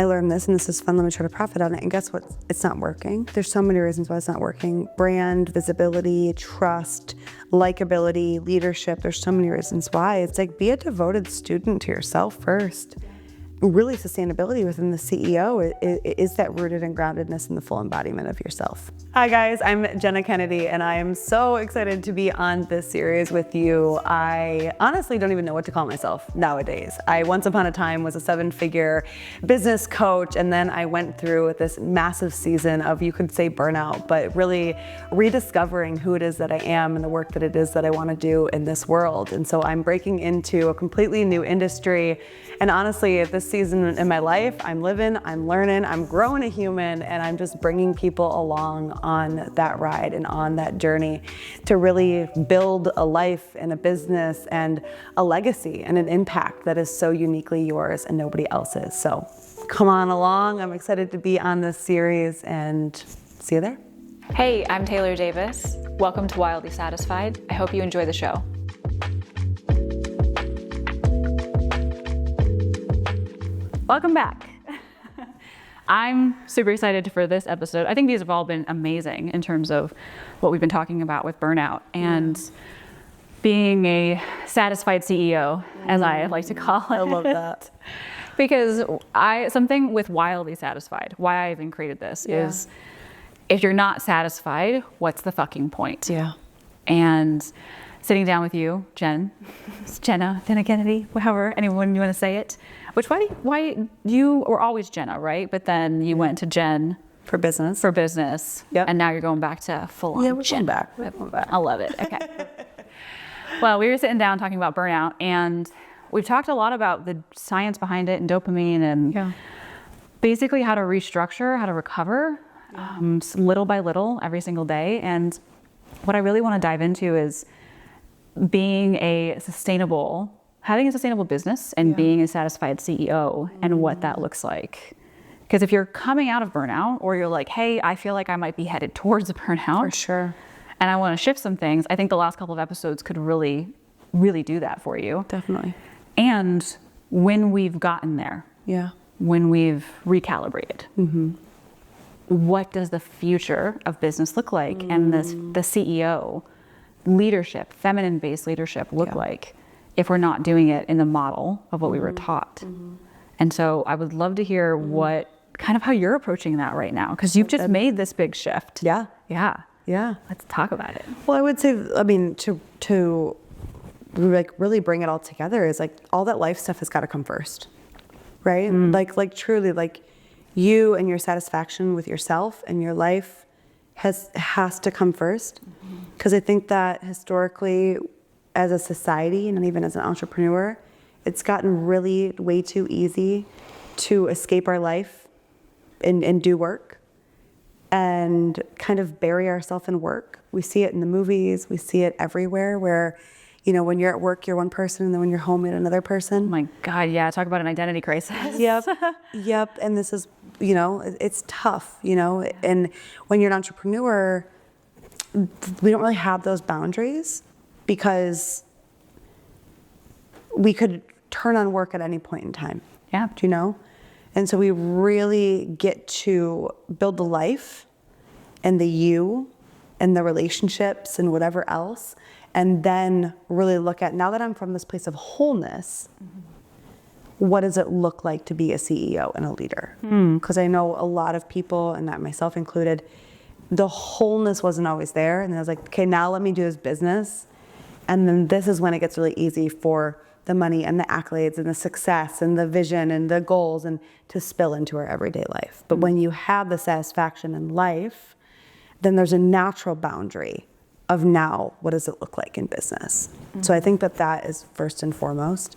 I learned this and this is fun, let me try to profit on it. And guess what? It's not working. There's so many reasons why it's not working. Brand, visibility, trust, likability, leadership. There's so many reasons why. It's like, be a devoted student to yourself first. Really, sustainability within the CEO is that rooted and groundedness in the full embodiment of yourself. Hi guys, I'm Jenna Kennedy and I am so excited to be on this series with you. I honestly don't even know what to call myself nowadays. I once upon a time was a 7-figure business coach, and then I went through this massive season of, you could say, burnout, but really rediscovering who it is that I am and the work that it is that I want to do in this world. And so I'm breaking into a completely new industry. And honestly, at this season in my life, I'm living, I'm learning, I'm growing a human, and I'm just bringing people along on that ride and on that journey to really build a life and a business and a legacy and an impact that is so uniquely yours and nobody else's. So come on along. I'm excited to be on this series and see you there. Hey, I'm Taylor Davis. Welcome to Wildly Satisfied. I hope you enjoy the show. Welcome back. I'm super excited for this episode. I think these have all been amazing in terms of what we've been talking about with burnout and being a satisfied CEO, as I like to call it. I love that. Because something with Wildly Satisfied, why I even created this is, if you're not satisfied, what's the fucking point? Yeah. And sitting down with you, Jenna Kennedy, however anyone you want to say it. Which why you were always Jenna, right? But then you went to Jen For business. Yep. And now you're going back to full on. Yeah, we're going back. I love it. Okay. Well, we were sitting down talking about burnout, and we've talked a lot about the science behind it and dopamine and basically how to restructure, how to recover little by little every single day. And what I really want to dive into is having a sustainable business and being a satisfied CEO and what that looks like. Because if you're coming out of burnout, or you're like, hey, I feel like I might be headed towards a burnout. For sure. And I want to shift some things, I think the last couple of episodes could really, really do that for you. Definitely. And when we've gotten there, when we've recalibrated, what does the future of business look like? And the CEO leadership, feminine-based leadership look like if we're not doing it in the model of what we were taught. And so I would love to hear how you're approaching that right now, because you've just made this big shift. Yeah. Let's talk about it. Well, I would say, to like really bring it all together is like all that life stuff has got to come first, right? Like truly, like you and your satisfaction with yourself and your life has to come first. Because I think that historically, as a society and even as an entrepreneur, it's gotten really way too easy to escape our life and do work and kind of bury ourselves in work. We see it in the movies, we see it everywhere where, when you're at work, you're one person, and then when you're home, you're another person. Oh my God, yeah, talk about an identity crisis. Yep, and this is, it's tough, and when you're an entrepreneur, we don't really have those boundaries because we could turn on work at any point in time. Yeah. Do you know? And so we really get to build the life and the you and the relationships and whatever else, and then really look at, now that I'm from this place of wholeness, what does it look like to be a CEO and a leader? Because I know a lot of people, and that myself included, the wholeness wasn't always there. And I was like, okay, now let me do this business. And then this is when it gets really easy for the money and the accolades and the success and the vision and the goals and to spill into our everyday life. But when you have the satisfaction in life, then there's a natural boundary of now, what does it look like in business? So I think that is first and foremost.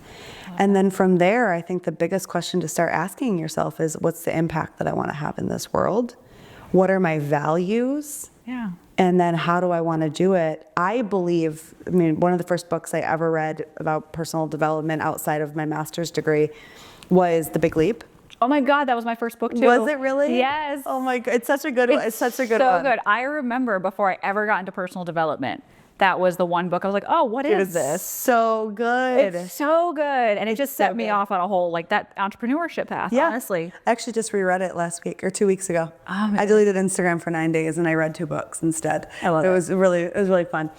And then from there, I think the biggest question to start asking yourself is, what's the impact that I want to have in this world? What are my values? Yeah. And then how do I want to do it? I believe, one of the first books I ever read about personal development outside of my master's degree was The Big Leap. Oh my God, that was my first book too. Was it really? Yes. Oh my God, it's such a good one. It's such a good so one. good. I remember before I ever got into personal development, that was the one book I was like, oh, what is this? So good. It's so good. And it just set me off on a whole, like that entrepreneurship path, honestly. I actually just reread it last week or 2 weeks ago. I deleted Instagram for 9 days and I read 2 books instead. I love it. It was really fun.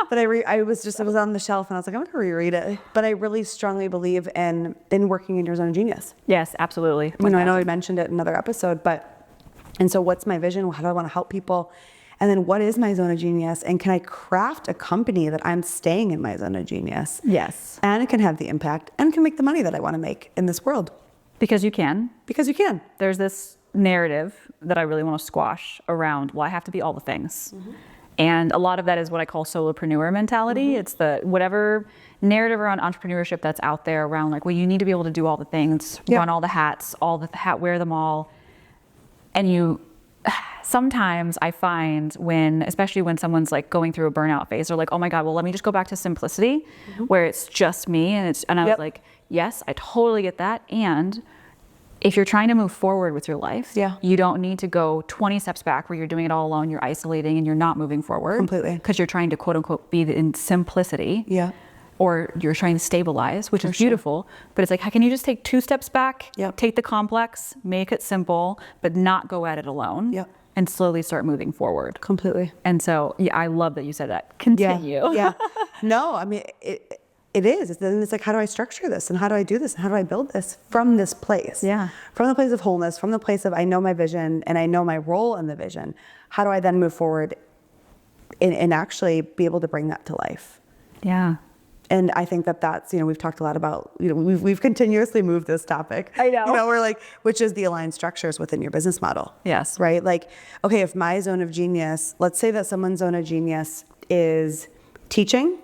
But it was on the shelf and I was like, I'm gonna reread it. But I really strongly believe in working in your zone of genius. Yes, absolutely. I know I mentioned it in another episode, and so what's my vision? How do I want to help people? And then what is my zone of genius? And can I craft a company that I'm staying in my zone of genius? Yes. And it can have the impact and can make the money that I want to make in this world. Because you can. Because you can. There's this narrative that I really want to squash around, well, I have to be all the things. And a lot of that is what I call solopreneur mentality. It's the whatever narrative around entrepreneurship that's out there around like, well, you need to be able to do all the things, run all the hats, wear them all. And sometimes I find especially when someone's like going through a burnout phase, they're like, oh my God, well, let me just go back to simplicity where it's just me. And I was like, yes, I totally get that. And if you're trying to move forward with your life, you don't need to go 20 steps back where you're doing it all alone, you're isolating and you're not moving forward. Completely. Because you're trying to quote unquote be in simplicity. Yeah. Or you're trying to stabilize, which is beautiful, but it's like, how can you just take 2 steps back, take the complex, make it simple, but not go at it alone, and slowly start moving forward. Completely. And so, I love that you said that. Continue. Yeah. No, I mean, it is. It's like, how do I structure this? And how do I do this? And how do I build this from this place? Yeah. From the place of wholeness, from the place of I know my vision and I know my role in the vision. How do I then move forward and actually be able to bring that to life? Yeah. And I think that's, we've talked a lot about, we've continuously moved this topic. I know. We're like, which is the aligned structures within your business model. Yes. Right? Like, okay, if my zone of genius, let's say that someone's zone of genius is teaching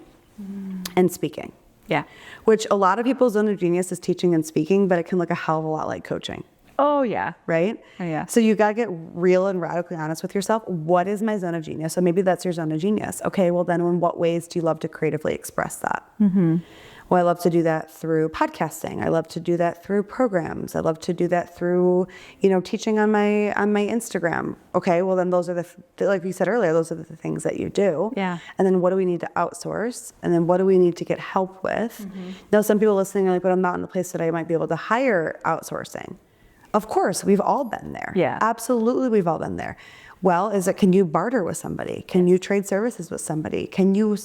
and speaking. Yeah. Which a lot of people's zone of genius is teaching and speaking, but it can look a hell of a lot like coaching. Oh, yeah. Right? Oh, yeah. So you got to get real and radically honest with yourself. What is my zone of genius? So maybe that's your zone of genius. Okay, well then in what ways do you love to creatively express that? Well, I love to do that through podcasting. I love to do that through programs. I love to do that through, teaching on my Instagram. Okay, well then those are like you said earlier, those are the things that you do. Yeah. And then what do we need to outsource? And then what do we need to get help with? Now, some people listening are like, but I'm not in the place that I might be able to hire outsourcing. Of course, we've all been there. Yeah. Absolutely, we've all been there. Well, can you barter with somebody? Can you trade services with somebody? Can you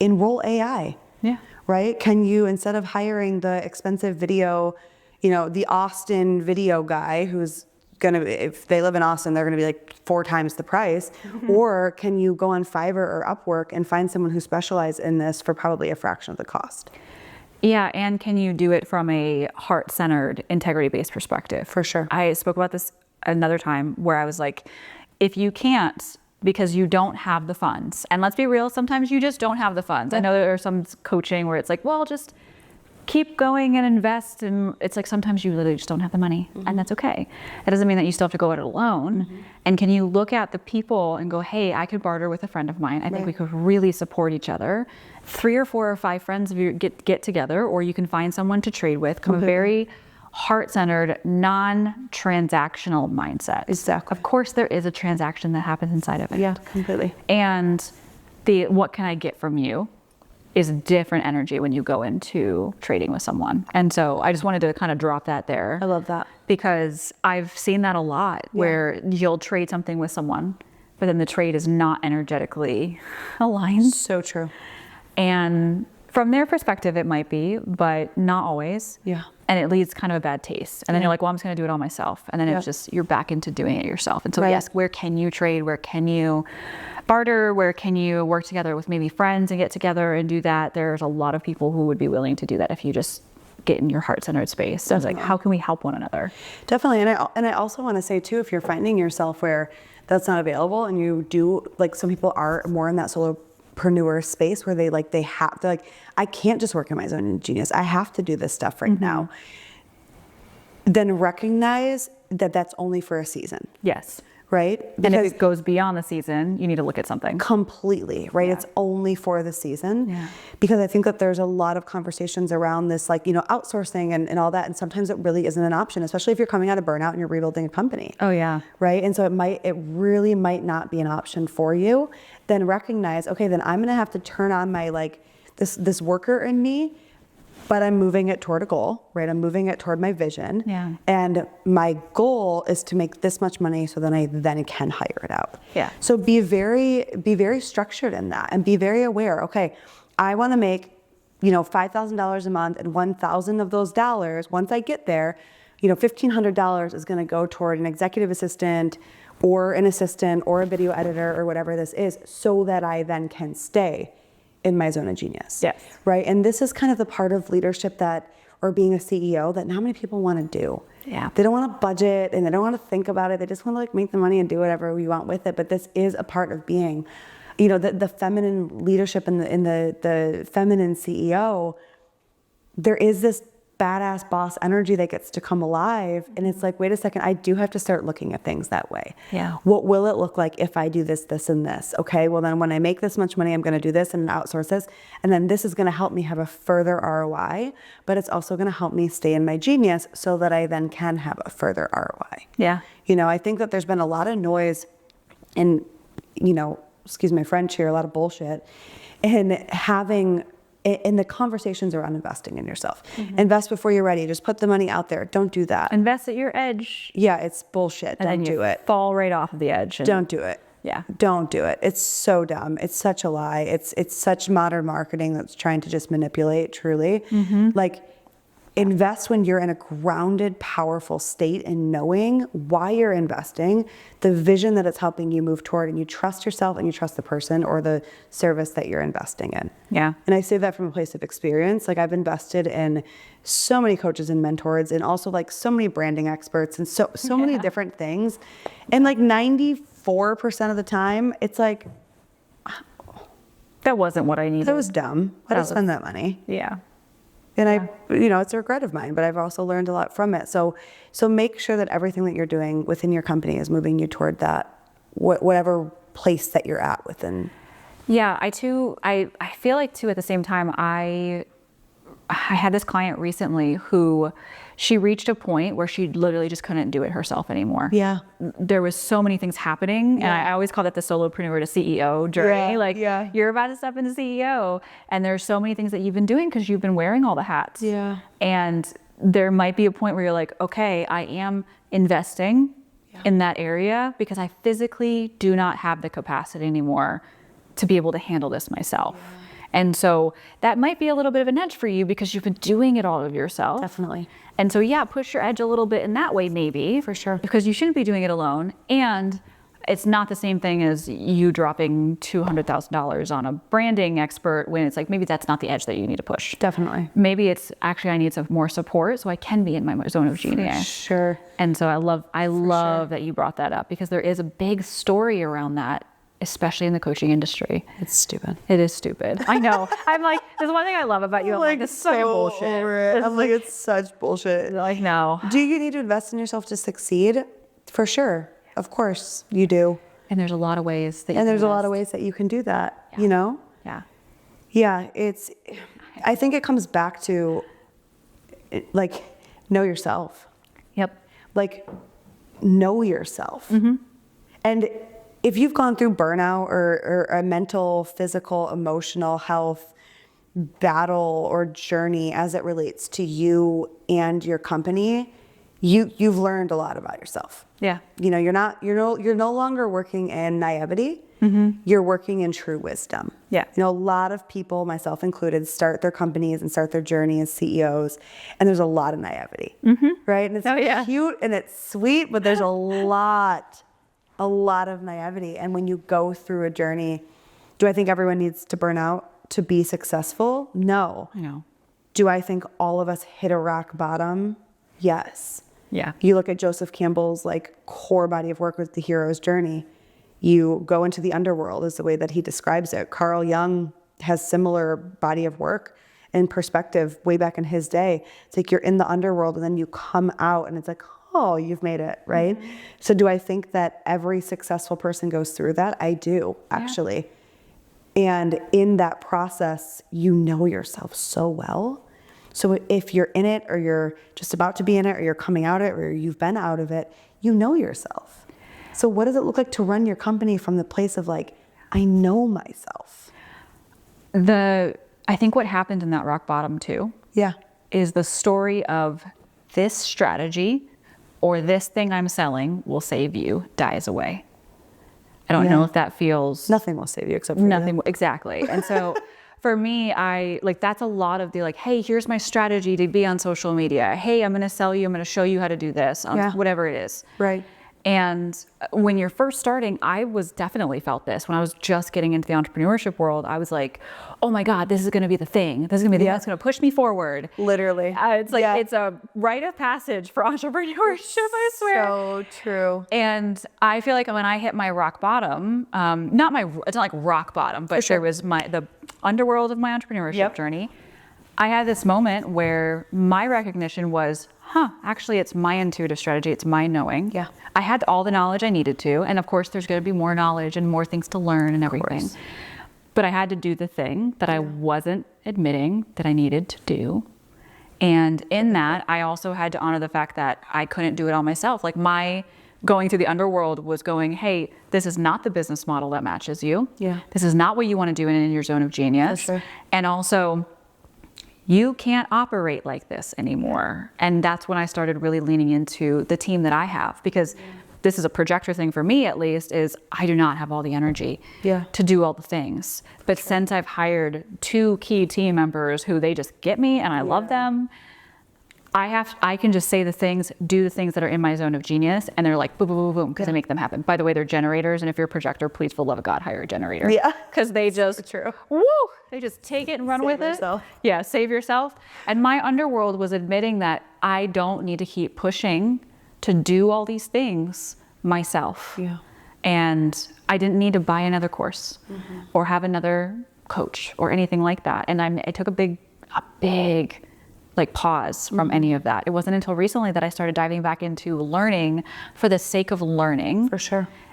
enroll AI? Yeah. Right? Can you, instead of hiring the expensive video, the Austin video guy who's if they live in Austin, they're gonna be like 4 times the price, or can you go on Fiverr or Upwork and find someone who specializes in this for probably a fraction of the cost? Yeah, and can you do it from a heart-centered, integrity-based perspective? For sure. I spoke about this another time where I was like, if you can't because you don't have the funds, and let's be real, sometimes you just don't have the funds. I know there are some coaching where it's like, well, just keep going and invest, and it's like sometimes you literally just don't have the money, and that's okay. That doesn't mean that you still have to go at it alone. And can you look at the people and go, hey, I could barter with a friend of mine. I think we could really support each other. 3 or 4 or 5 friends of you get together, or you can find someone to trade with. Come a very heart-centered, non-transactional mindset. Exactly. Of course, there is a transaction that happens inside of it. Yeah, completely. And what can I get from you is a different energy when you go into trading with someone. And so I just wanted to kind of drop that there. I love that. Because I've seen that a lot where you'll trade something with someone, but then the trade is not energetically aligned. So true. And from their perspective, it might be, but not always. Yeah. And it leaves kind of a bad taste. And then you're like, well, I'm just going to do it all myself. And then it's just, you're back into doing it yourself. And so yes, where can you trade? Where can you barter? Where can you work together with maybe friends and get together and do that? There's a lot of people who would be willing to do that if you just get in your heart-centered space. So it's like, how can we help one another? Definitely. And I also want to say too, if you're finding yourself where that's not available and you do, like some people are more in that solopreneur space where they're like, I can't just work in my zone of genius. I have to do this stuff right now. Then recognize that that's only for a season. Yes. right? And if it goes beyond the season, you need to look at something. Completely, right? It's only for the season. Yeah. Because I think that there's a lot of conversations around this, like, outsourcing and all that. And sometimes it really isn't an option, especially if you're coming out of burnout and you're rebuilding a company. Oh yeah. Right? And so it really might not be an option for you. Then recognize, okay, then I'm going to have to turn on my, like, this worker in me, but I'm moving it toward a goal, right? I'm moving it toward my vision. Yeah. And my goal is to make this much money so then I then can hire it out. Yeah. So be very structured in that and be very aware. Okay, I want to make, $5,000 a month, and 1,000 of those dollars, once I get there, $1,500 is going to go toward an executive assistant or an assistant or a video editor or whatever this is, so that I then can stay in my zone of genius. Yes. Right. And this is kind of the part of leadership or being a CEO that not many people want to do. Yeah. They don't want to budget and they don't want to think about it. They just want to, like, make the money and do whatever we want with it. But this is a part of being, the feminine leadership and the feminine CEO. There is this badass boss energy that gets to come alive. And it's like, wait a second, I do have to start looking at things that way. Yeah. What will it look like if I do this, this, and this? Okay, well then when I make this much money, I'm going to do this and outsource this. And then this is going to help me have a further ROI, but it's also going to help me stay in my genius so that I then can have a further ROI. Yeah. I think that there's been a lot of noise and, excuse my French here, a lot of bullshit in the conversations around investing in yourself. Invest before you're ready. Just put the money out there. Don't do that. Invest at your edge. Yeah, it's bullshit. Don't do it. Fall right off of the edge. Don't do it. Yeah. Don't do it. It's so dumb. It's such a lie. It's such modern marketing that's trying to just manipulate, truly. Like, invest when you're in a grounded, powerful state and knowing why you're investing, the vision that it's helping you move toward, and you trust yourself and you trust the person or the service that you're investing in. Yeah. And I say that from a place of experience. Like, I've invested in so many coaches and mentors, and also, like, so many branding experts and so many different things. And like 94% of the time, it's like, that wasn't what I needed. that was dumb. Why did I spend that money? Yeah. And it's a regret of mine, but I've also learned a lot from it. So make sure that everything that you're doing within your company is moving you toward that, whatever place that you're at within. Yeah, I feel like too, at the same time, I had this client recently who she reached a point where she literally just couldn't do it herself anymore. Yeah. There was so many things happening. And I always call that the solopreneur to CEO journey. You're about to step into CEO, and there's so many things that you've been doing because you've been wearing all the hats. Yeah. And there might be a point where you're like, okay, I am investing in that area because I physically do not have the capacity anymore to be able to handle this myself. Yeah. And so that might be a little bit of an edge for you because you've been doing it all of yourself. Definitely. And so, push your edge a little bit in that way, maybe. For sure. Because you shouldn't be doing it alone. And it's not the same thing as you dropping $200,000 on a branding expert when it's like, maybe that's not the edge that you need to push. Definitely. Maybe it's actually, I need some more support so I can be in my zone of genius. For sure. And so I love that you brought that up, because there is a big story around that, especially in the coaching industry. It's stupid. It is stupid. I know. I'm like, there's one thing I love about you. I'm like, this is such bullshit. I'm like, it's such bullshit. Like, no. Do you need to invest in yourself to succeed? For sure. Of course you do. And there's a lot of ways that there's a lot of ways that you can do that, Yeah. Yeah, I think it comes back to, like, know yourself. Yep. Like, know yourself. And if you've gone through burnout or a mental, physical, emotional health battle or journey as it relates to you and your company, you've learned a lot about yourself. Yeah. You're no longer working in naivety. You're working in true wisdom. Yeah. A lot of people, myself included, start their companies and start their journey as CEOs, and there's a lot of naivety, right? And it's cute and it's sweet, but there's a lot of naivety. And when you go through a journey, do I think everyone needs to burn out to be successful? No. I know. Do I think all of us hit a rock bottom? Yes. Yeah. You look at Joseph Campbell's core body of work with the hero's journey. You go into the underworld is the way that he describes it. Carl Jung has similar body of work and perspective way back in his day. It's like you're in the underworld and then you come out and it's like oh, you've made it, right? So do I think that every successful person goes through that? I do, actually. And in that process, you know yourself so well. So if you're in it, or you're just about to be in it, or you're coming out of it, or you've been out of it, you know yourself. So what does it look like to run your company from the place of like, I know myself? I think what happened in that rock bottom too, is the story of this strategy or this thing I'm selling will save you dies away. I don't know if that feels... Nothing will save you except for nothing. Exactly. And so for me, that's a lot of the like, hey, here's my strategy to be on social media. Hey, I'm going to sell you. I'm going to show you how to do this, whatever it is. Right. And when you're first starting, I was definitely felt this when I was just getting into the entrepreneurship world. I was like, oh my God, this is going to be the thing. This is going to be the thing that's going to push me forward. Literally. It's like, it's a rite of passage for entrepreneurship, I swear. So true. And I feel like when I hit my rock bottom, it's not like rock bottom, but there was the underworld of my entrepreneurship journey. I had this moment where my recognition was, actually it's my intuitive strategy, it's my knowing. I had all the knowledge I needed to, and of course there's going to be more knowledge and more things to learn and everything. But I had to do the thing that I wasn't admitting that I needed to do. And in that, I also had to honor the fact that I couldn't do it all myself. Like my going through the underworld was going, hey, this is not the business model that matches you. This is not what you want to do in your zone of genius. And also, you can't operate like this anymore. And that's when I started really leaning into the team that I have, because this is a projector thing for me, at least, is I do not have all the energy to do all the things. But since I've hired 2 key team members who they just get me and I love them, I can just say the things, do the things that are in my zone of genius, and they're like boom, boom, boom, boom, because I make them happen. By the way, they're generators, and if you're a projector, please, for the love of God, hire a generator. Because they just, they just take it and run with it. Yeah, save yourself. And my underworld was admitting that I don't need to keep pushing to do all these things myself. And I didn't need to buy another course or have another coach or anything like that. And I took a big like pause from any of that. It wasn't until recently that I started diving back into learning for the sake of learning.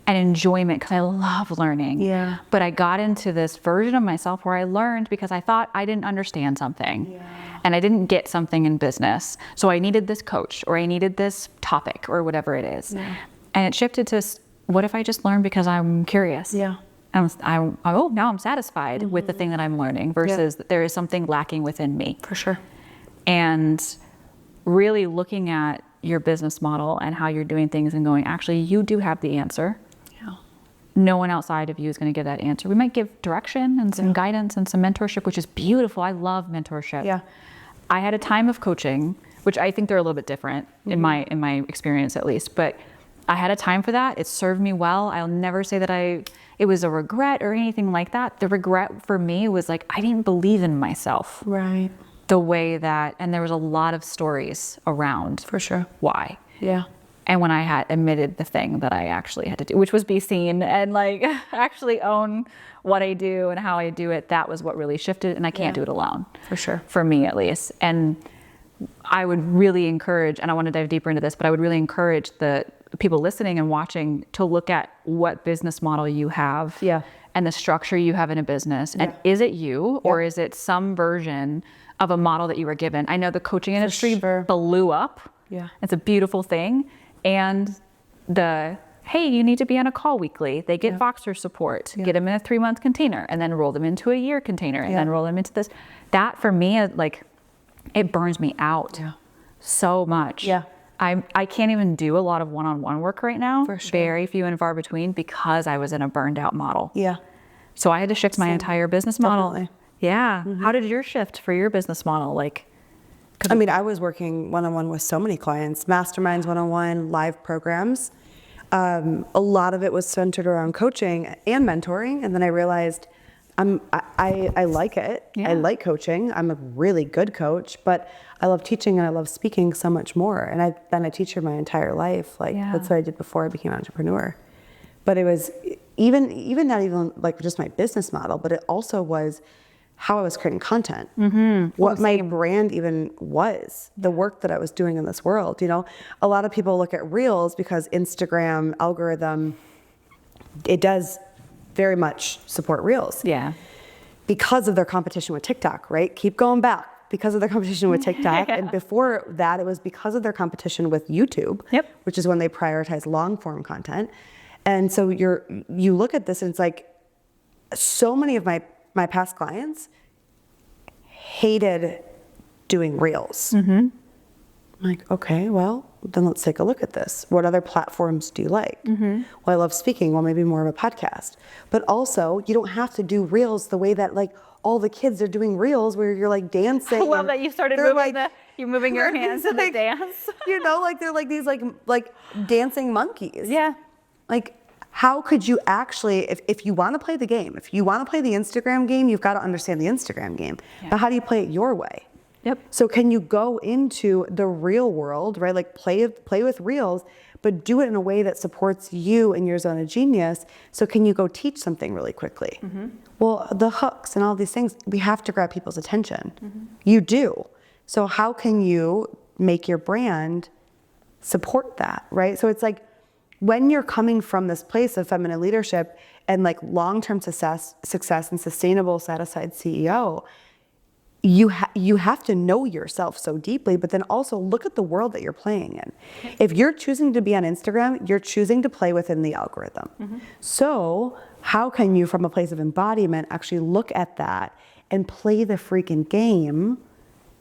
And enjoyment, because I love learning. But I got into this version of myself where I learned because I thought I didn't understand something. And I didn't get something in business. So I needed this coach, or I needed this topic, or whatever it is. And it shifted to, what if I just learn because I'm curious? Now I'm satisfied with the thing that I'm learning, versus that there is something lacking within me. And really looking at your business model and how you're doing things and going, actually, you do have the answer. No one outside of you is going to give that answer. We might give direction and some guidance and some mentorship, which is beautiful. I love mentorship. I had a time of coaching, which I think they're a little bit different in my experience, at least. But I had a time for that. It served me well. I'll never say that it was a regret or anything like that. The regret for me was like, I didn't believe in myself. The way that, and there was a lot of stories around why. And when I had admitted the thing that I actually had to do, which was be seen and like actually own what I do and how I do it, that was what really shifted. And I can't do it alone. For me, at least. And I would really encourage, and I want to dive deeper into this, but I would really encourage the people listening and watching to look at what business model you have and the structure you have in a business. And is it you, or is it some version of a model that you were given? I know the coaching industry blew up. It's a beautiful thing. And hey, you need to be on a call weekly. They get Voxer support, get them in a 3-month container, and then roll them into a year container, and then roll them into this. That for me, like, it burns me out so much. I can't even do a lot of one-on-one work right now. Very few and far between, because I was in a burned out model. So I had to shift my entire business model. How did yours shift for your business model? Like, I mean, I was working one-on-one with so many clients, masterminds, one-on-one, live programs. A lot of it was centered around coaching and mentoring. And then I realized I like it. I like coaching. I'm a really good coach, but I love teaching and I love speaking so much more. And I've been a teacher my entire life. Like that's what I did before I became an entrepreneur. But it was even not even like just my business model, but it also was how I was creating content, Mm-hmm. what my brand even was, the work that I was doing in this world. You know, a lot of people look at Reels because Instagram algorithm, it does very much support Reels. Yeah. Because of their competition with TikTok, right? Keep going back. Because of their competition with TikTok. And before that, it was because of their competition with YouTube, which is when they prioritize long form content. And so you look at this and it's like, so many of my past clients hated doing Reels. I'm like, okay, well, then let's take a look at this. What other platforms do you like? Well, I love speaking. Well, maybe more of a podcast. But also, you don't have to do Reels the way that like all the kids are doing Reels where you're like dancing. I love that you started moving you're moving your hands in the dance. You know, like they're like these like dancing monkeys. Yeah. Like, how could you actually, if you want to play the game, if you want to play the Instagram game, you've got to understand the Instagram game. Yeah. But how do you play it your way? Yep. So can you go into the real world, right? Like play with Reels, but do it in a way that supports you and your zone of genius. So can you go teach something really quickly? Well, the hooks and all these things, we have to grab people's attention. You do. So how can you make your brand support that, right? So it's like, when you're coming from this place of feminine leadership and like long-term success and sustainable, satisfied CEO, you have to know yourself so deeply, but then also look at the world that you're playing in. If you're choosing to be on Instagram, you're choosing to play within the algorithm. So how can you, from a place of embodiment, actually look at that and play the freaking game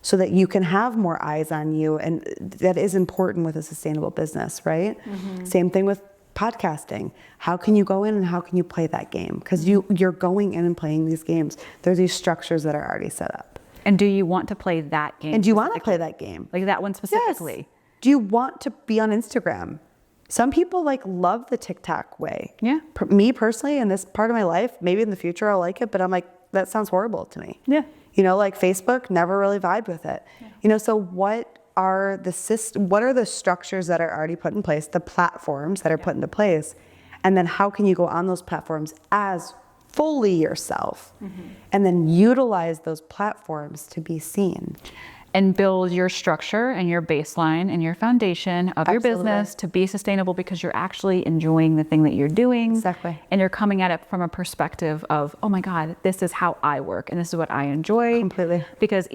so that you can have more eyes on you? And that is important with a sustainable business, right? Same thing with podcasting. How can you go in and how can you play that game? Because you're going in and playing these games. There's these structures that are already set up. And do you want to play that game? And do you want to play that game? Like that one specifically? Yes. Do you want to be on Instagram? Some people like love the TikTok way. Yeah. Me personally, in this part of my life, maybe in the future I'll like it, but I'm like, that sounds horrible to me. Yeah. You know, like Facebook, never really vibed with it. Yeah. You know, so what are the structures that are already put in place, the platforms that are put into place, and then how can you go on those platforms as fully yourself and then utilize those platforms to be seen? And build your structure and your baseline and your foundation of your business to be sustainable because you're actually enjoying the thing that you're doing. Exactly. And you're coming at it from a perspective of, oh my God, this is how I work and this is what I enjoy. Completely. Because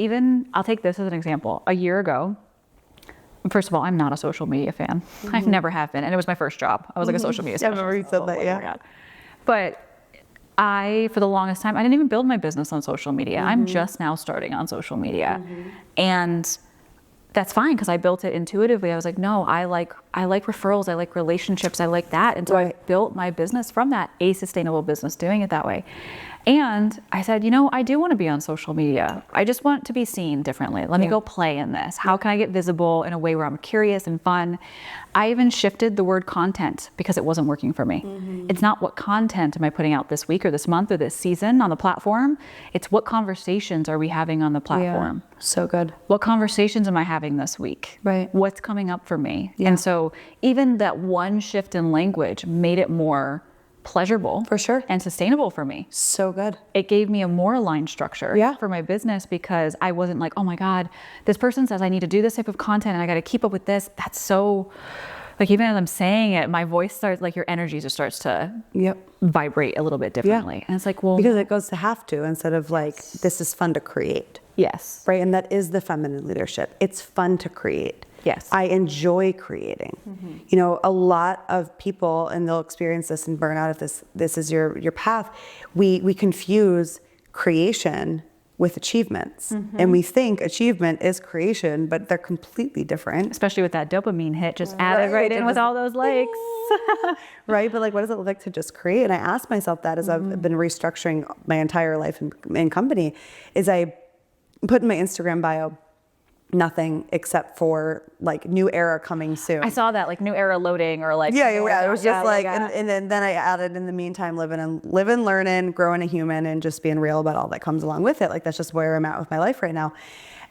I'll take this as an example. A year ago, first of all, I'm not a social media fan. I've never have been. And it was my first job. I was like a social media specialist. I remember you said that, yeah. Oh my God. But for the longest time, I didn't even build my business on social media. I'm just now starting on social media. And that's fine because I built it intuitively. I was like, no, I like referrals. I like relationships. I like that. And so I built my business from that, a sustainable business, doing it that way. And I said, you know, I do want to be on social media. I just want to be seen differently. Let me go play in this. How can I get visible in a way where I'm curious and fun? I even shifted the word content because it wasn't working for me. It's not what content am I putting out this week or this month or this season on the platform. It's what conversations are we having on the platform. Yeah. So good. What conversations am I having this week? Right. What's coming up for me? Yeah. And so even that one shift in language made it more pleasurable for sure and sustainable for me. So good. It gave me a more aligned structure for my business because I wasn't like, oh my God, this person says I need to do this type of content and I got to keep up with this. That's so, like, even as I'm saying it, my voice starts, like, your energy just starts to vibrate a little bit differently. And it's like, well, because it goes to have to instead of like, this is fun to create. Yes. Right. And that is the feminine leadership. It's fun to create. Yes. I enjoy creating. You know, a lot of people, and they'll experience this in burnout if this is your path, we confuse creation with achievements. And we think achievement is creation, but they're completely different. Especially with that dopamine hit just added right in with all those likes. Right? But like, what does it look like to just create? And I asked myself that as I've been restructuring my entire life in company, is I put in my Instagram bio, nothing except for like new era coming soon. I saw that, like new era loading or like. Yeah, it was just like, and then I added in the meantime, living, learning, growing a human and just being real about all that comes along with it. Like that's just where I'm at with my life right now.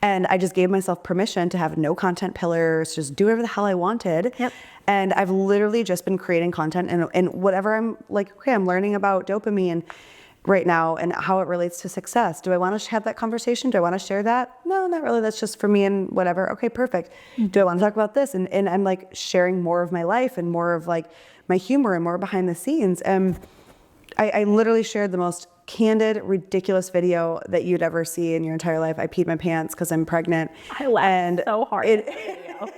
And I just gave myself permission to have no content pillars, just do whatever the hell I wanted. Yep. And I've literally just been creating content and whatever I'm like, okay, I'm learning about dopamine right now and how it relates to success. Do I want to have that conversation? Do I want to share that? No, not really. That's just for me and whatever. Okay, perfect. Do I want to talk about this? And I'm like sharing more of my life and more of like my humor and more behind the scenes. And I literally shared the most candid, ridiculous video that you'd ever see in your entire life. I peed my pants because I'm pregnant. I laughed so hard at the video.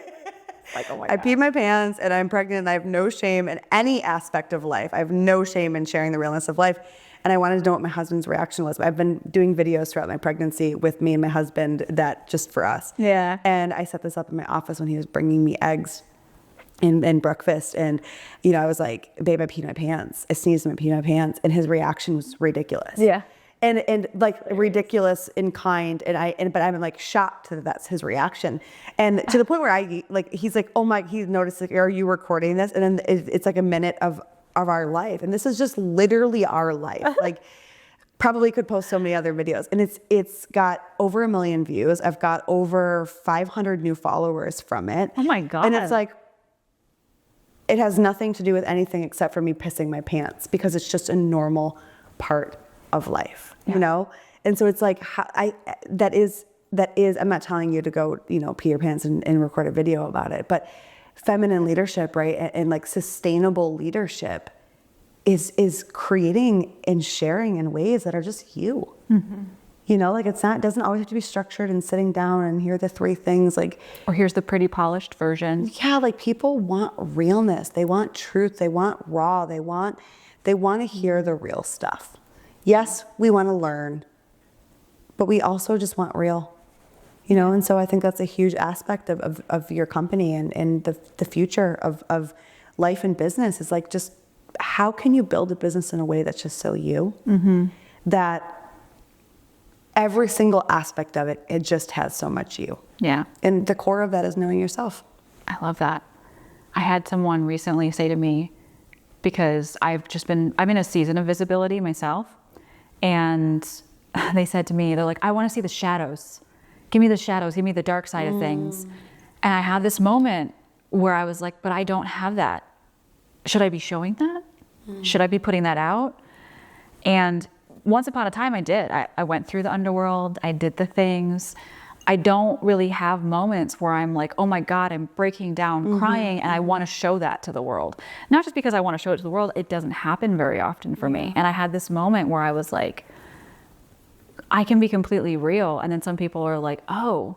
Like, oh my God. I peed my pants and I'm pregnant and I have no shame in any aspect of life. I have no shame in sharing the realness of life. And I wanted to know what my husband's reaction was. I've been doing videos throughout my pregnancy with me and my husband that just for us. Yeah. And I set this up in my office when he was bringing me eggs and breakfast. And, you know, I was like, babe, I peed my pants. I sneezed and I peed my pants. And his reaction was ridiculous. Yeah. And like ridiculous in kind. But I'm like shocked that that's his reaction. And to the point where he's like, oh my, he noticed, like, are you recording this? And then it's like a minute of our life. And this is just literally our life. Like probably could post so many other videos. And it's got over 1 million views. I've got over 500 new followers from it. Oh my God. And it's like, it has nothing to do with anything except for me pissing my pants because it's just a normal part of life, you know? And so it's like, that is, I'm not telling you to go, you know, pee your pants and record a video about it, but feminine leadership, right? And like sustainable leadership is creating and sharing in ways that are just you. Mm-hmm. You know, like it doesn't always have to be structured and sitting down and here are the 3 things like, or here's the pretty polished version. Yeah. Like people want realness. They want truth. They want raw. They want to hear the real stuff. Yes, we want to learn, but we also just want real, you know? And so I think that's a huge aspect of your company and the future of life and business is like, just how can you build a business in a way that's just so you, that every single aspect of it just has so much you. Yeah. And the core of that is knowing yourself. I love that. I had someone recently say to me, because I'm in a season of visibility myself. And they said to me, they're like, I want to see the shadows. Give me the shadows. Give me the dark side of things. And I had this moment where I was like, but I don't have that. Should I be showing that? Should I be putting that out? And once upon a time I did. I went through the underworld. I did the things. I don't really have moments where I'm like, oh my God, I'm breaking down, crying, and I want to show that to the world. Not just because I want to show it to the world, it doesn't happen very often for me. And I had this moment where I was like, I can be completely real. And then some people are like, oh,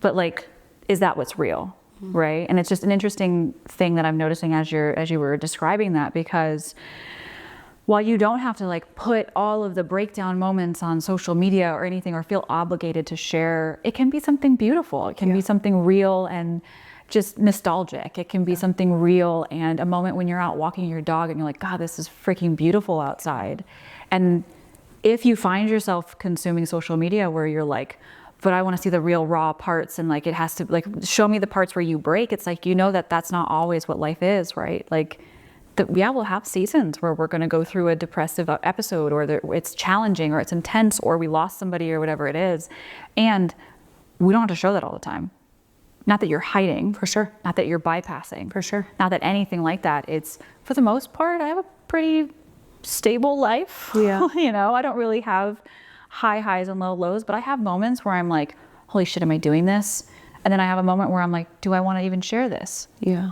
but like, is that what's real? Right? And it's just an interesting thing that I'm noticing as you were describing that, because while you don't have to like put all of the breakdown moments on social media or anything or feel obligated to share, it can be something beautiful. It can be something real and just nostalgic. It can be something real and a moment when you're out walking your dog and you're like, God, this is freaking beautiful outside. And if you find yourself consuming social media where you're like, but I want to see the real raw parts and like it has to like show me the parts where you break, it's like, you know, that's not always what life is, right? Like, we'll have seasons where we're going to go through a depressive episode or it's challenging or it's intense or we lost somebody or whatever it is. And we don't have to show that all the time. Not that you're hiding. For sure. Not that you're bypassing. For sure. Not that anything like that. It's, for the most part, I have a pretty stable life. Yeah. You know, I don't really have high highs and low lows, but I have moments where I'm like, holy shit, am I doing this? And then I have a moment where I'm like, do I want to even share this? Yeah.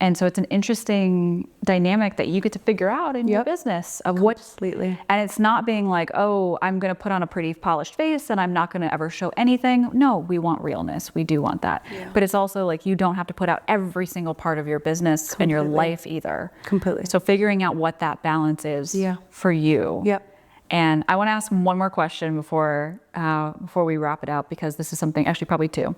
And so it's an interesting dynamic that you get to figure out in your business of what. Completely. And it's not being like, oh, I'm going to put on a pretty polished face and I'm not going to ever show anything. No, we want realness. We do want that. Yeah. But it's also like, you don't have to put out every single part of your business and your life either. Completely. So figuring out what that balance is for you. Yep. And I want to ask one more question before we wrap it out, because this is something, actually probably 2.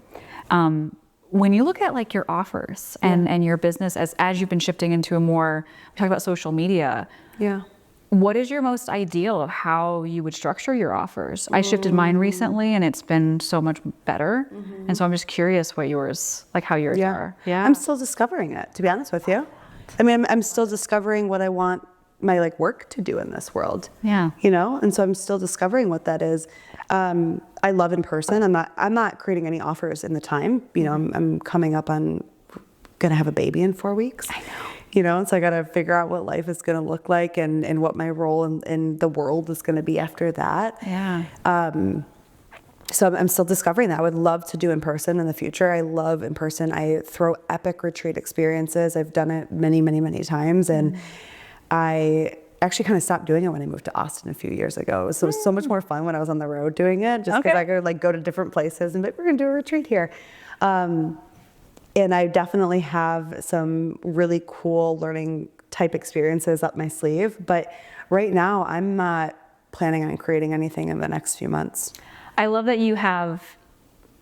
When you look at like your offers and your business as you've been shifting into we talk about social media. Yeah. What is your most ideal of how you would structure your offers? I shifted mine recently and it's been so much better. And so I'm just curious what yours, like how yours are. Yeah. I'm still discovering it, to be honest with you. I mean, I'm still discovering what I want my like work to do in this world. Yeah. You know? And so I'm still discovering what that is. I love in person. I'm not creating any offers in the time. You know, I'm coming up on gonna have a baby in 4 weeks. I know. you know, and so I got to figure out what life is going to look like and what my role in the world is going to be after that. Yeah. So I'm still discovering that. I would love to do in person in the future. I love in person. I throw epic retreat experiences. I've done it many, many, many times. And I actually kind of stopped doing it when I moved to Austin a few years ago. It was so much more fun when I was on the road doing it, just because I could like go to different places and be like, we're going to do a retreat here. And I definitely have some really cool learning type experiences up my sleeve. But right now, I'm not planning on creating anything in the next few months. I love that you have,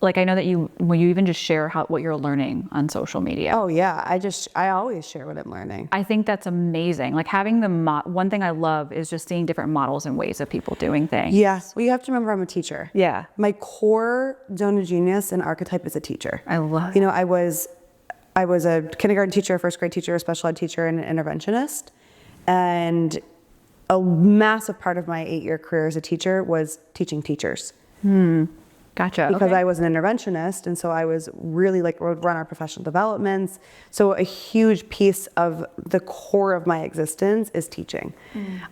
like, I know that you even just share what you're learning on social media. Oh yeah, I always share what I'm learning. I think that's amazing. Like having one thing I love is just seeing different models and ways of people doing things. Yes, well you have to remember I'm a teacher. Yeah. My core zone of genius and archetype is a teacher. I love. You know, I was a kindergarten teacher, first grade teacher, a special ed teacher, and an interventionist, and a massive part of my 8-year career as a teacher was teaching teachers. Gotcha. Because I was an interventionist, and so I was really would run our professional developments. So a huge piece of the core of my existence is teaching.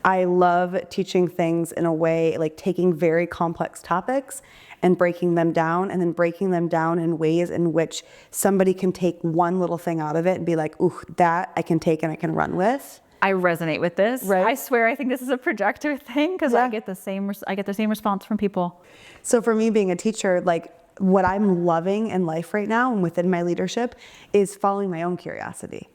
I love teaching things in a way, like taking very complex topics and breaking them down, and then breaking them down in ways in which somebody can take one little thing out of it and be like, ooh, that I can take and I can run with. I resonate with this. Right? I swear, I think this is a projector thing because I get the same response from people. So for me, being a teacher, like what I'm loving in life right now and within my leadership is following my own curiosity.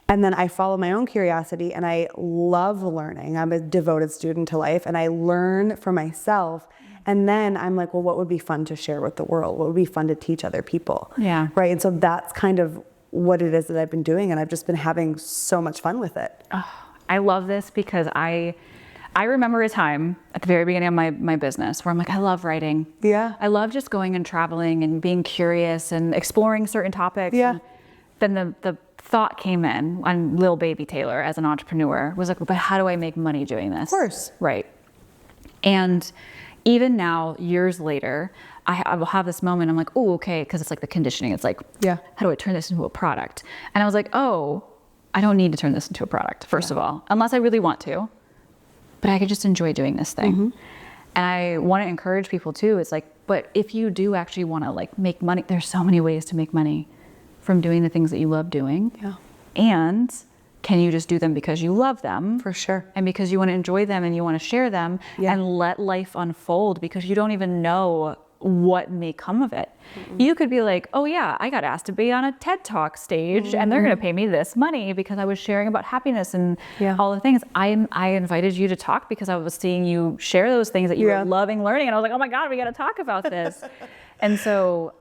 And then I follow my own curiosity, and I love learning. I'm a devoted student to life, and I learn for myself. And then I'm like, well, what would be fun to share with the world? What would be fun to teach other people? Yeah. Right. And so that's kind of what it is that I've been doing, and I've just been having so much fun with it. Oh, I love this because I remember a time at the very beginning of my business where I'm like, I love writing. Yeah. I love just going and traveling and being curious and exploring certain topics. Yeah. And then the thought came in on Lil Baby Taylor as an entrepreneur was like, but how do I make money doing this? Of course. Right. And even now, years later, I will have this moment. I'm like, oh, okay, because it's like the conditioning. It's like, yeah, how do I turn this into a product? And I was like, oh, I don't need to turn this into a product, first of all, unless I really want to. But I could just enjoy doing this thing. And I want to encourage people too. It's like, but if you do actually want to like make money, there's so many ways to make money from doing the things that you love doing. Yeah. And can you just do them because you love them? For sure. And because you want to enjoy them and you want to share them and let life unfold because you don't even know what may come of it. You could be like, oh yeah, I got asked to be on a TED Talk stage and they're going to pay me this money because I was sharing about happiness and all the things. I invited you to talk because I was seeing you share those things that you were loving learning, and I was like, oh my God, we got to talk about this. And so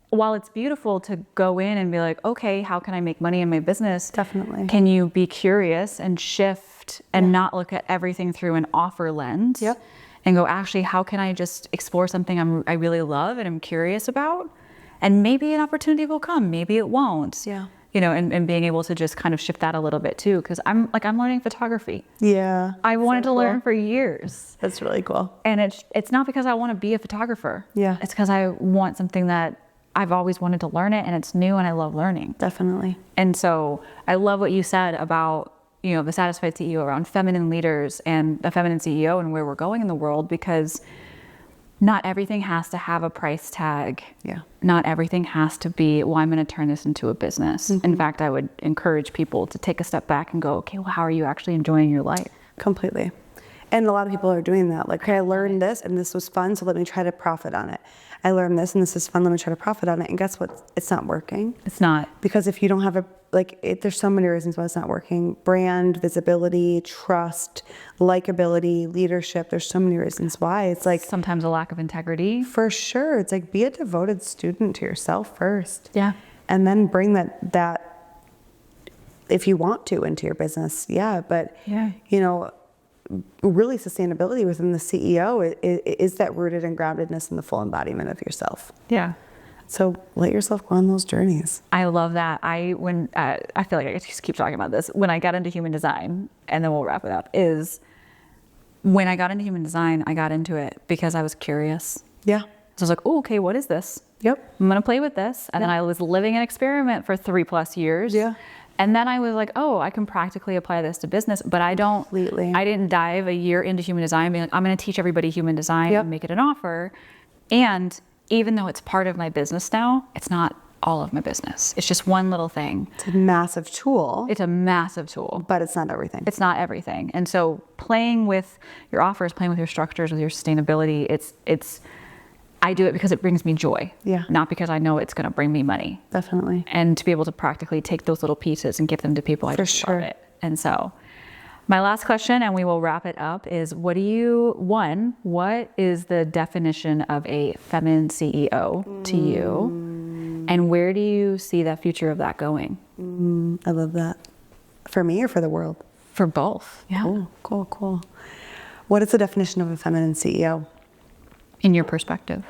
while it's beautiful to go in and be like, okay, how can I make money in my business? Definitely. Can you be curious and shift and not look at everything through an offer lens? Yep. And go, actually, how can I just explore something I really love and I'm curious about? And maybe an opportunity will come, maybe it won't. Yeah. You know, and being able to just kind of shift that a little bit too, because I'm learning photography. Yeah. I wanted to learn for years. That's really cool. And it's not because I want to be a photographer. Yeah. It's because I want something that I've always wanted to learn it, and it's new and I love learning. Definitely. And so I love what you said about, you know, the satisfied CEO around feminine leaders and the feminine CEO and where we're going in the world, because not everything has to have a price tag. Yeah. Not everything has to be, well, I'm going to turn this into a business. In fact, I would encourage people to take a step back and go, okay, well, how are you actually enjoying your life? Completely. And a lot of people are doing that. Like, okay, I learned this and this was fun, so let me try to profit on it. I learned this and this is fun, let me try to profit on it. And guess what? It's not working. It's not. Because if you don't have there's so many reasons why it's not working. Brand, visibility, trust, likability, leadership. There's so many reasons why. It's like Sometimes a lack of integrity. For sure. It's like, be a devoted student to yourself first. Yeah. And then bring that if you want to into your business. Yeah. But, you know, really sustainability within the CEO is that rooted and groundedness in the full embodiment of yourself. Yeah. So let yourself go on those journeys. I love that. I feel like I just keep talking about this. When I got into human design, and then we'll wrap it up, is when I got into human design, I got into it because I was curious. Yeah. So I was like, oh, okay, what is this? Yep. I'm going to play with this. And then I was living an experiment for 3+ years. Yeah. And then I was like, oh, I can practically apply this to business, but I didn't dive a year into human design being like, I'm going to teach everybody human design and make it an offer. And even though it's part of my business now, it's not all of my business. It's just one little thing. It's a massive tool. It's a massive tool. But it's not everything. It's not everything. And so playing with your offers, playing with your structures, with your sustainability, I do it because it brings me joy. Yeah. Not because I know it's going to bring me money. Definitely. And to be able to practically take those little pieces and give them to people, I just love it. And so my last question, and we will wrap it up, is what is the definition of a feminine CEO to you? And where do you see the future of that going? I love that. For me or for the world? For both. Yeah. Cool. What is the definition of a feminine CEO? In your perspective?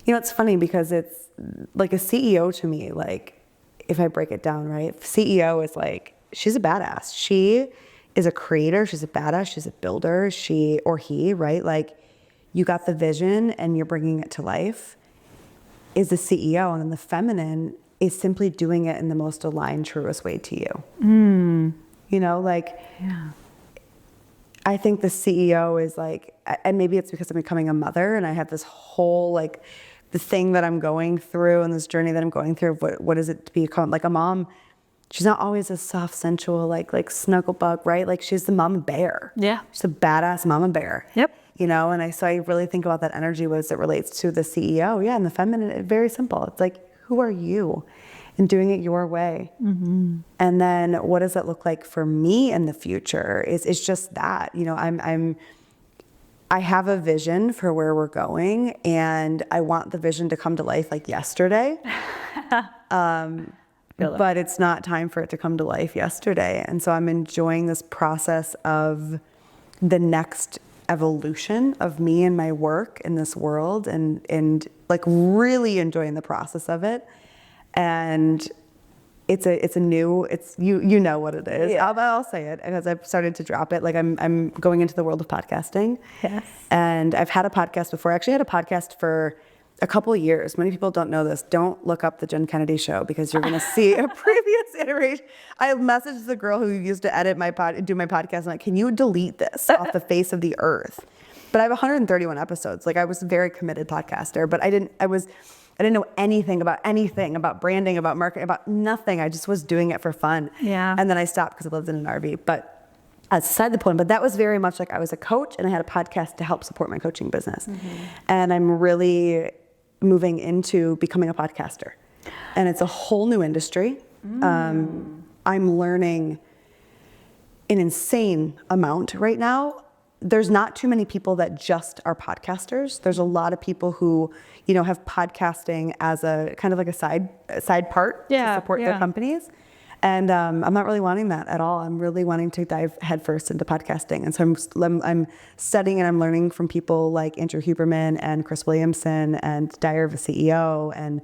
You know, it's funny because it's like a CEO to me, like if I break it down, right? CEO is like, she's a badass. She is a creator. She's a badass. She's a builder. She or he, right? Like you got the vision and you're bringing it to life is the CEO. And then the feminine is simply doing it in the most aligned, truest way to you. You know, like, I think the CEO is like, and maybe it's because I'm becoming a mother and I have this whole, like, the thing that I'm going through and this journey that I'm going through, what is it to become, like a mom, she's not always a soft, sensual, like snuggle bug, right? Like she's the mama bear. Yeah. She's a badass mama bear. Yep. You know, and so I really think about that energy as it relates to the CEO. Yeah, and the feminine, very simple. It's like, who are you? And doing it your way. And then what does that look like for me in the future? It's just that, you know, I have a vision for where we're going and I want the vision to come to life like yesterday. But it's not time for it to come to life yesterday. And so I'm enjoying this process of the next evolution of me and my work in this world and like really enjoying the process of it. And it's you know what it is. Yeah. I'll say it because I've started to drop it. Like I'm going into the world of podcasting. Yes. And I've had a podcast before. I actually had a podcast for a couple of years. Many people don't know this. Don't look up the Jenna Kennedy show because you're going to see a previous iteration. I messaged the girl who used to do my podcast. I'm like, can you delete this off the face of the earth? But I have 131 episodes. Like I was a very committed podcaster, but I didn't know anything about branding, about marketing, about nothing. I just was doing it for fun. Yeah. And then I stopped because I lived in an RV. But that's beside the point. But that was very much like I was a coach and I had a podcast to help support my coaching business. And I'm really moving into becoming a podcaster. And it's a whole new industry. I'm learning an insane amount right now. There's not too many people that just are podcasters. There's a lot of people who, you know, have podcasting as a kind of like a side part to support their companies. And I'm not really wanting that at all. I'm really wanting to dive headfirst into podcasting. And so I'm studying and I'm learning from people like Andrew Huberman and Chris Williamson and Diary of a CEO and,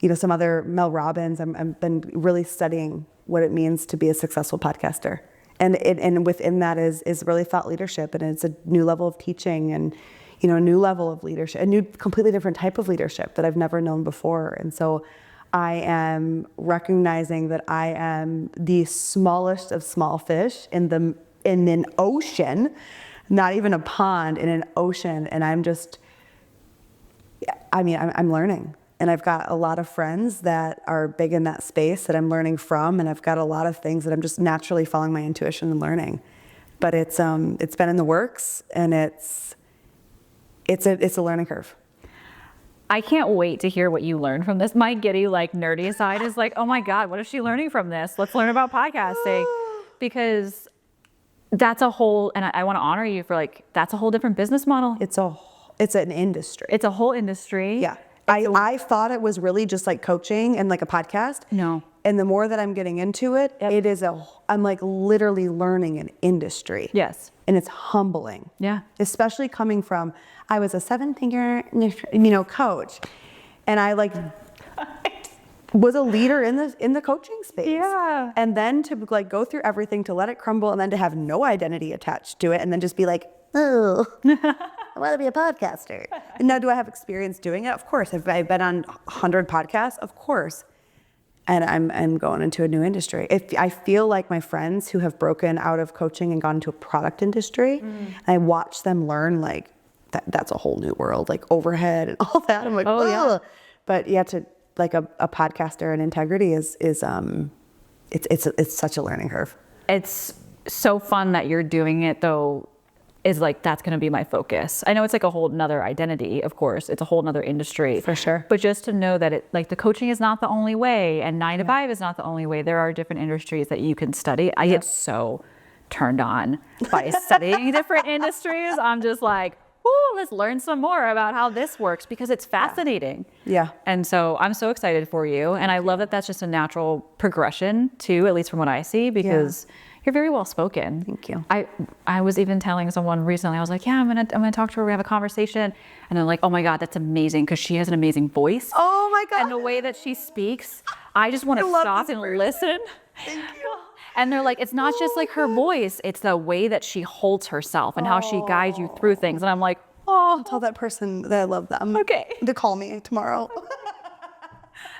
you know, some other Mel Robbins. I've been really studying what it means to be a successful podcaster. And within that is really thought leadership, and it's a new level of teaching and, you know, a new level of leadership, a new completely different type of leadership that I've never known before. And so I am recognizing that I am the smallest of small fish in an ocean, not even a pond, in an ocean. And I'm learning. And I've got a lot of friends that are big in that space that I'm learning from. And I've got a lot of things that I'm just naturally following my intuition and learning. But it's been in the works, and it's a learning curve. I can't wait to hear what you learn from this. My giddy, like nerdy side is like, oh my God, what is she learning from this? Let's learn about podcasting. Because that's a whole, and I want to honor you for like, that's a whole different business model. It's an industry. It's a whole industry. Yeah. I thought it was really just like coaching and like a podcast. No. And the more that I'm getting into it, I'm like literally learning an industry. Yes. And it's humbling. Yeah. Especially coming from, I was a 7-figure, you know, coach. And I like was a leader in the coaching space. Yeah. And then to like go through everything, to let it crumble, and then to have no identity attached to it, and then just be like, oh, I want to be a podcaster. And now, do I have experience doing it? Of course. Have I been on 100 podcasts? Of course. and I'm going into a new industry. If I feel like my friends who have broken out of coaching and gone into a product industry, and I watch them learn like that's a whole new world, like overhead and all that. I'm like, oh yeah. But yeah, to like a podcaster and integrity is it's such a learning curve. It's so fun that you're doing it though. Is like, that's going to be my focus. I know it's like a whole nother identity, of course. It's a whole nother industry. For sure. But just to know that it, like the coaching is not the only way and 9 to 5 is not the only way. There are different industries that you can study. I get so turned on by studying different industries. I'm just like, whoo, let's learn some more about how this works because it's fascinating. Yeah. And so I'm so excited for you. And I love that that's just a natural progression too, at least from what I see, because you're very well spoken. Thank you. I was even telling someone recently, I was like, yeah, I'm gonna talk to her, we have a conversation. And they're like, oh my God, that's amazing, because she has an amazing voice. Oh my God. And the way that she speaks, I just want to stop and listen. Thank you. And they're like, it's not just like her voice, it's the way that she holds herself and how she guides you through things. And I'm like, oh, tell that person that I love them. Okay. To call me tomorrow.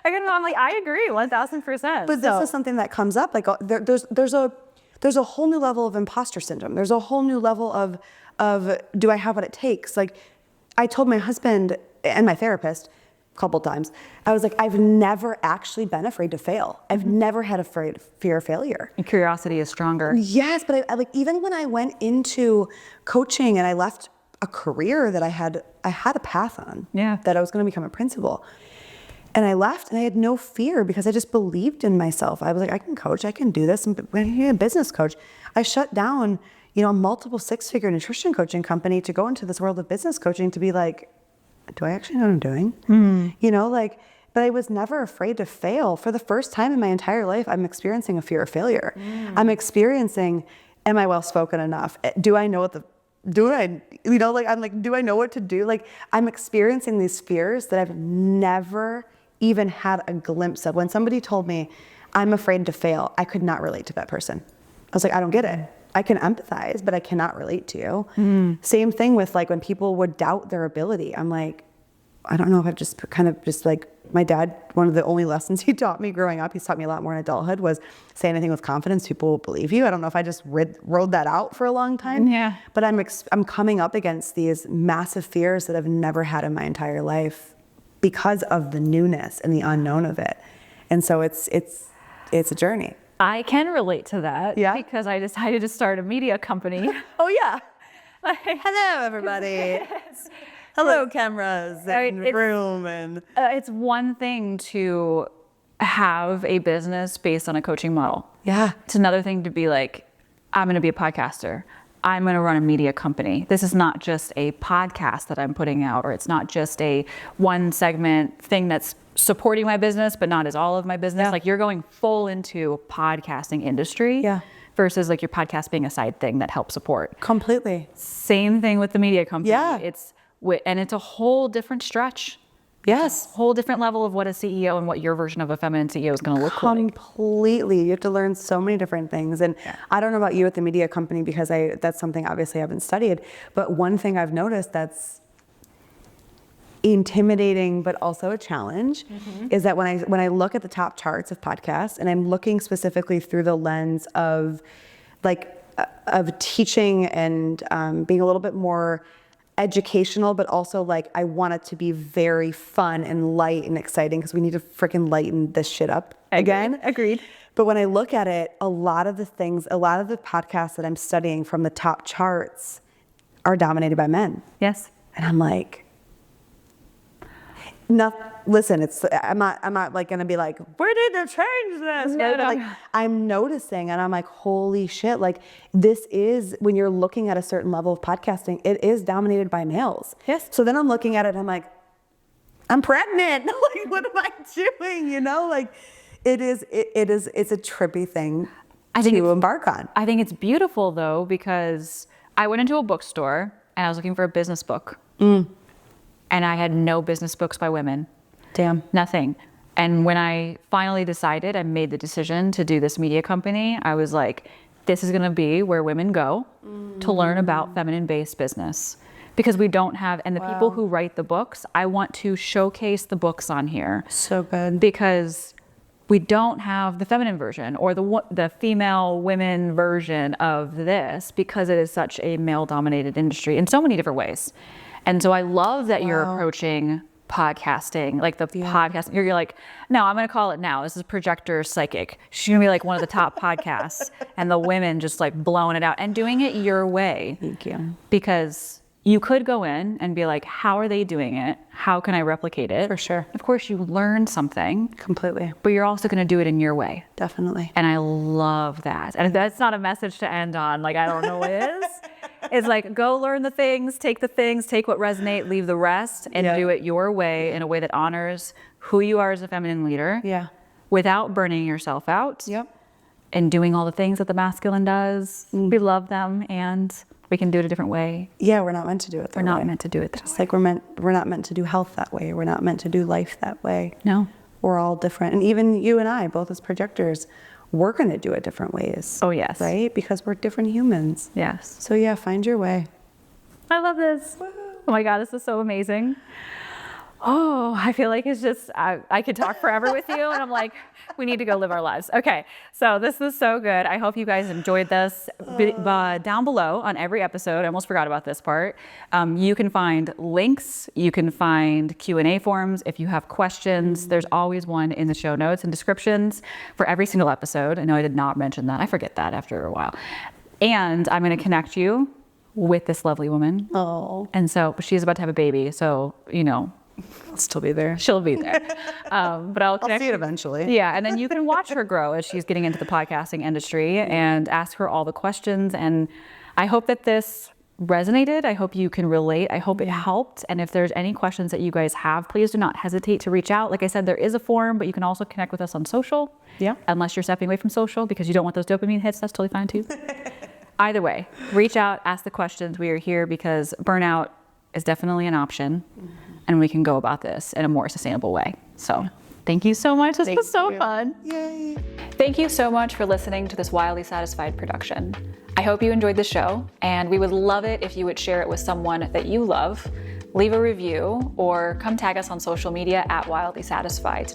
I'm like, I agree, 1000%. But this is something that comes up. Like there's a whole new level of imposter syndrome. There's a whole new level of do I have what it takes? Like I told my husband and my therapist a couple times, I was like, I've never actually been afraid to fail. I've never had a fear of failure. And curiosity is stronger. Yes, but I like even when I went into coaching and I left a career that I had a path on, that I was going to become a principal. And I left and I had no fear because I just believed in myself. I was like, I can coach, I can do this. And when you're a business coach, I shut down, a multiple 6-figure nutrition coaching company to go into this world of business coaching to be like, do I actually know what I'm doing? But I was never afraid to fail. For the first time in my entire life, I'm experiencing a fear of failure. I'm experiencing, am I well-spoken enough? Do I know do I know what to do? Like I'm experiencing these fears that I've never even had a glimpse of. When somebody told me I'm afraid to fail, I could not relate to that person. I was like, I don't get it. I can empathize, but I cannot relate to you. Same thing with like when people would doubt their ability. I'm like, I don't know if I've just kind of just like my dad, one of the only lessons he taught me growing up, he's taught me a lot more in adulthood, was say anything with confidence, people will believe you. I don't know if I just rode that out for a long time. Yeah. But I'm coming up against these massive fears that I've never had in my entire life because of the newness and the unknown of it. And so it's a journey. I can relate to that because I decided to start a media company. Oh yeah. Hello everybody. Hello cameras and room and it's one thing to have a business based on a coaching model. Yeah. It's another thing to be like, I'm going to be a podcaster. I'm going to run a media company. This is not just a podcast that I'm putting out, or it's not just a one segment thing that's supporting my business, but not as all of my business. Like you're going full into podcasting industry versus like your podcast being a side thing that helps support. Completely. Same thing with the media company. Yeah. It's a whole different stretch. Yes. Whole different level of what a CEO and what your version of a feminine CEO is going to look like. Completely. You have to learn so many different things. And I don't know about you at the media company because that's something obviously I haven't studied. But one thing I've noticed that's intimidating but also a challenge is that when I look at the top charts of podcasts, and I'm looking specifically through the lens of of teaching and being a little bit more educational, but also like I want it to be very fun and light and exciting because we need to freaking lighten this shit up again. Agreed. But when I look at it, a lot of the podcasts that I'm studying from the top charts are dominated by men. Yes. And I'm like, no, listen, I'm not like gonna be like, we need to change this. No. Like I'm noticing and I'm like, holy shit, like this is, when you're looking at a certain level of podcasting, it is dominated by males. Yes. So then I'm looking at it and I'm like, I'm pregnant. Like, what am I doing? Like it's a trippy thing to embark on. I think it's beautiful though, because I went into a bookstore and I was looking for a business book. And I had no business books by women. Damn. Nothing. And when I finally decided, I made the decision to do this media company, I was like, this is gonna be where women go to learn about feminine-based business. Because we don't have, and the people who write the books, I want to showcase the books on here. So good. Because we don't have the feminine version or the female women version of this because it is such a male dominated industry in so many different ways. And so I love that you're approaching podcasting, like the podcast. You're like, no, I'm going to call it now. This is Projector Psychic. She's going to be like one of the top podcasts, and the women just like blowing it out and doing it your way. Thank you. Because you could go in and be like, how are they doing it? How can I replicate it? For sure. Of course, you learn something. Completely. But you're also going to do it in your way. Definitely. And I love that. And if that's not a message to end on, like, I don't know what is. It's like, go learn the things, take what resonate, leave the rest, and do it your way in a way that honors who you are as a feminine leader. Yeah. Without burning yourself out. Yep. And doing all the things that the masculine does. We love them, and we can do it a different way. Yeah, we're not meant to do it that way. We're not meant to do it that way. Just like we're not meant to do health that way. We're not meant to do life that way. No. We're all different. And even you and I, both as projectors, we're going to do it different ways. Oh, yes. Right? Because we're different humans. Yes. So yeah, find your way. I love this. Oh my God, this is so amazing. Oh, I feel like it's just, I could talk forever with you, and I'm like, we need to go live our lives. Okay, so this was so good. I hope you guys enjoyed this. Down below on every episode, I almost forgot about this part, you can find links, you can find Q&A forms. If you have questions, there's always one in the show notes and descriptions for every single episode. I know I did not mention that. I forget that after a while. And I'm gonna connect you with this lovely woman. Oh. And so she's about to have a baby, so, you know, I'll still be there. she'll be there. But I'll see it eventually. Yeah, and then you can watch her grow as she's getting into the podcasting industry and ask her all the questions. And I hope that this resonated. I hope you can relate. I hope it helped. And if there's any questions that you guys have, please do not hesitate to reach out. Like I said, there is a form, but you can also connect with us on social. Yeah. Unless you're stepping away from social because you don't want those dopamine hits, that's totally fine too. Either way, reach out, ask the questions. We are here because burnout is definitely an option, and we can go about this in a more sustainable way. So thank you so much. This was so fun. Yay. Thank you so much for listening to this Wildly Satisfied production. I hope you enjoyed the show, and we would love it if you would share it with someone that you love, leave a review, or come tag us on social media at Wildly Satisfied.